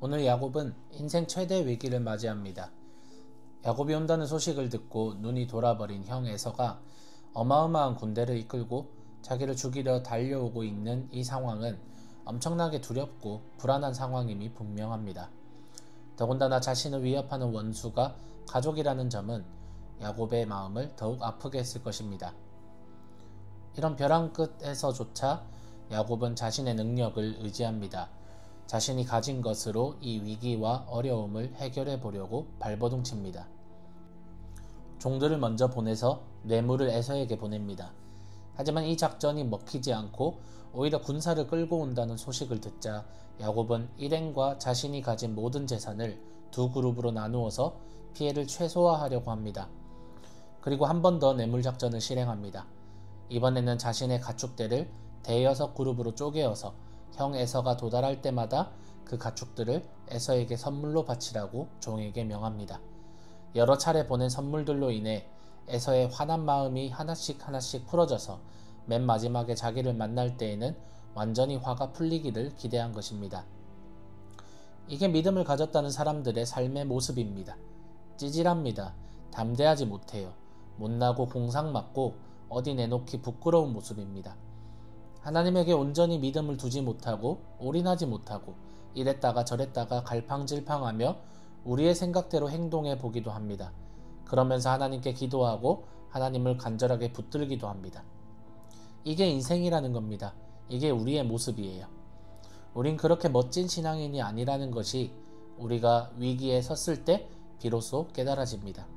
오늘 야곱은 인생 최대 위기를 맞이합니다. 야곱이 온다는 소식을 듣고 눈이 돌아버린 형 에서가 어마어마한 군대를 이끌고 자기를 죽이려 달려오고 있는 이 상황은 엄청나게 두렵고 불안한 상황임이 분명합니다. 더군다나 자신을 위협하는 원수가 가족이라는 점은 야곱의 마음을 더욱 아프게 했을 것입니다. 이런 벼랑 끝에서조차 야곱은 자신의 능력을 의지합니다. 자신이 가진 것으로 이 위기와 어려움을 해결해 보려고 발버둥칩니다. 종들을 먼저 보내서 뇌물을 에서에게 보냅니다. 하지만 이 작전이 먹히지 않고 오히려 군사를 끌고 온다는 소식을 듣자 야곱은 일행과 자신이 가진 모든 재산을 두 그룹으로 나누어서 피해를 최소화하려고 합니다. 그리고 한 번 더 뇌물 작전을 실행합니다. 이번에는 자신의 가축대를 대여섯 그룹으로 쪼개어서 형 에서가 도달할 때마다 그 가축들을 에서에게 선물로 바치라고 종에게 명합니다. 여러 차례 보낸 선물들로 인해 에서의 화난 마음이 하나씩 풀어져서 맨 마지막에 자기를 만날 때에는 완전히 화가 풀리기를 기대한 것입니다. 이게 믿음을 가졌다는 사람들의 삶의 모습입니다. 찌질합니다. 담대하지 못해요. 못나고 공상맞고 어디 내놓기 부끄러운 모습입니다. 하나님에게 온전히 믿음을 두지 못하고 올인하지 못하고 이랬다가 저랬다가 갈팡질팡하며 우리의 생각대로 행동해 보기도 합니다. 그러면서 하나님께 기도하고 하나님을 간절하게 붙들기도 합니다. 이게 인생이라는 겁니다. 이게 우리의 모습이에요. 우린 그렇게 멋진 신앙인이 아니라는 것이 우리가 위기에 섰을 때 비로소 깨달아집니다.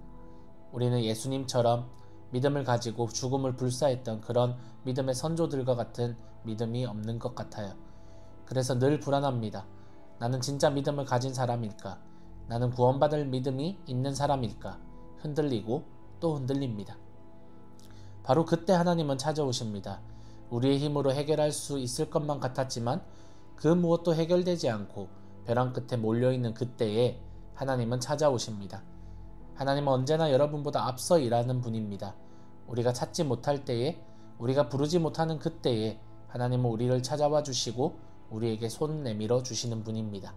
우리는 예수님처럼 믿음을 가지고 죽음을 불사했던 그런 믿음의 선조들과 같은 믿음이 없는 것 같아요. 그래서 늘 불안합니다. 나는 진짜 믿음을 가진 사람일까? 나는 구원받을 믿음이 있는 사람일까? 흔들리고 또 흔들립니다. 바로 그때 하나님은 찾아오십니다. 우리의 힘으로 해결할 수 있을 것만 같았지만 그 무엇도 해결되지 않고 벼랑 끝에 몰려있는 그때에 하나님은 찾아오십니다. 하나님은 언제나 여러분보다 앞서 일하는 분입니다. 우리가 찾지 못할 때에, 우리가 부르지 못하는 그때에 하나님은 우리를 찾아와 주시고 우리에게 손 내밀어 주시는 분입니다.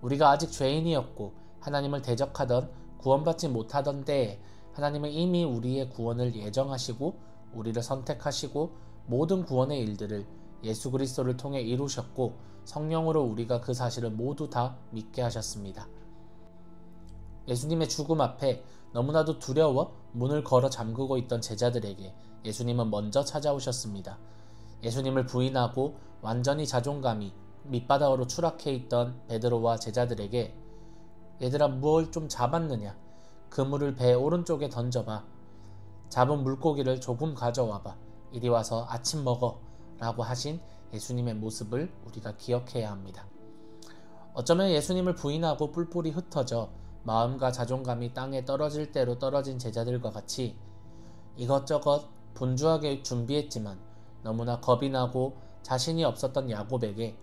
우리가 아직 죄인이었고 하나님을 대적하던 구원받지 못하던 때에 하나님은 이미 우리의 구원을 예정하시고 우리를 선택하시고 모든 구원의 일들을 예수 그리스도를 통해 이루셨고 성령으로 우리가 그 사실을 모두 다 믿게 하셨습니다. 예수님의 죽음 앞에 너무나도 두려워 문을 걸어 잠그고 있던 제자들에게 예수님은 먼저 찾아오셨습니다. 예수님을 부인하고 완전히 자존감이 밑바닥으로 추락해 있던 베드로와 제자들에게 얘들아 뭘 좀 잡았느냐? 그물을 배 오른쪽에 던져봐. 잡은 물고기를 조금 가져와봐. 이리 와서 아침 먹어 라고 하신 예수님의 모습을 우리가 기억해야 합니다. 어쩌면 예수님을 부인하고 뿔뿔이 흩어져 마음과 자존감이 땅에 떨어질 대로 떨어진 제자들과 같이 이것저것 분주하게 준비했지만 너무나 겁이 나고 자신이 없었던 야곱에게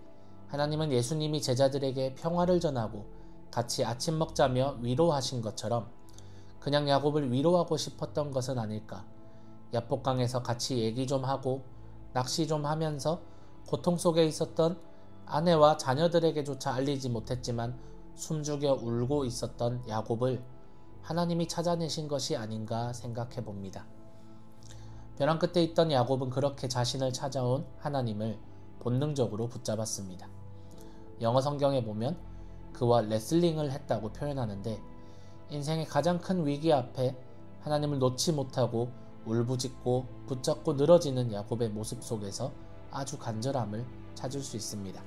하나님은 예수님이 제자들에게 평화를 전하고 같이 아침 먹자며 위로하신 것처럼 그냥 야곱을 위로하고 싶었던 것은 아닐까. 야복강에서 같이 얘기 좀 하고 낚시 좀 하면서 고통 속에 있었던 아내와 자녀들에게조차 알리지 못했지만 숨죽여 울고 있었던 야곱을 하나님이 찾아내신 것이 아닌가 생각해 봅니다. 벼랑 끝에 있던 야곱은 그렇게 자신을 찾아온 하나님을 본능적으로 붙잡았습니다. 영어 성경에 보면 그와 레슬링을 했다고 표현하는데 인생의 가장 큰 위기 앞에 하나님을 놓지 못하고 울부짖고 붙잡고 늘어지는 야곱의 모습 속에서 아주 간절함을 찾을 수 있습니다.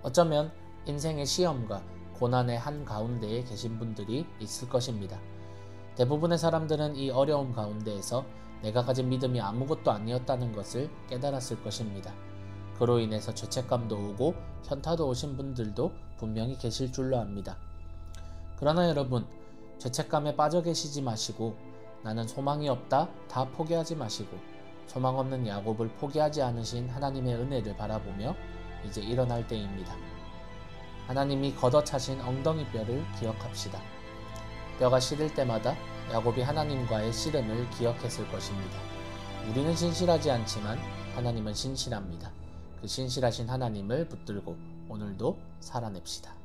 어쩌면 인생의 시험과 고난의 한가운데에 계신 분들이 있을 것입니다. 대부분의 사람들은 이 어려움 가운데에서 내가 가진 믿음이 아무것도 아니었다는 것을 깨달았을 것입니다. 그로 인해서 죄책감도 오고 현타도 오신 분들도 분명히 계실 줄로 압니다. 그러나 여러분, 죄책감에 빠져 계시지 마시고 나는 소망이 없다 다 포기하지 마시고 소망 없는 야곱을 포기하지 않으신 하나님의 은혜를 바라보며 이제 일어날 때입니다. 하나님이 걷어차신 엉덩이 뼈를 기억합시다. 뼈가 시릴 때마다 야곱이 하나님과의 씨름을 기억했을 것입니다. 우리는 신실하지 않지만 하나님은 신실합니다. 그 신실하신 하나님을 붙들고 오늘도 살아냅시다.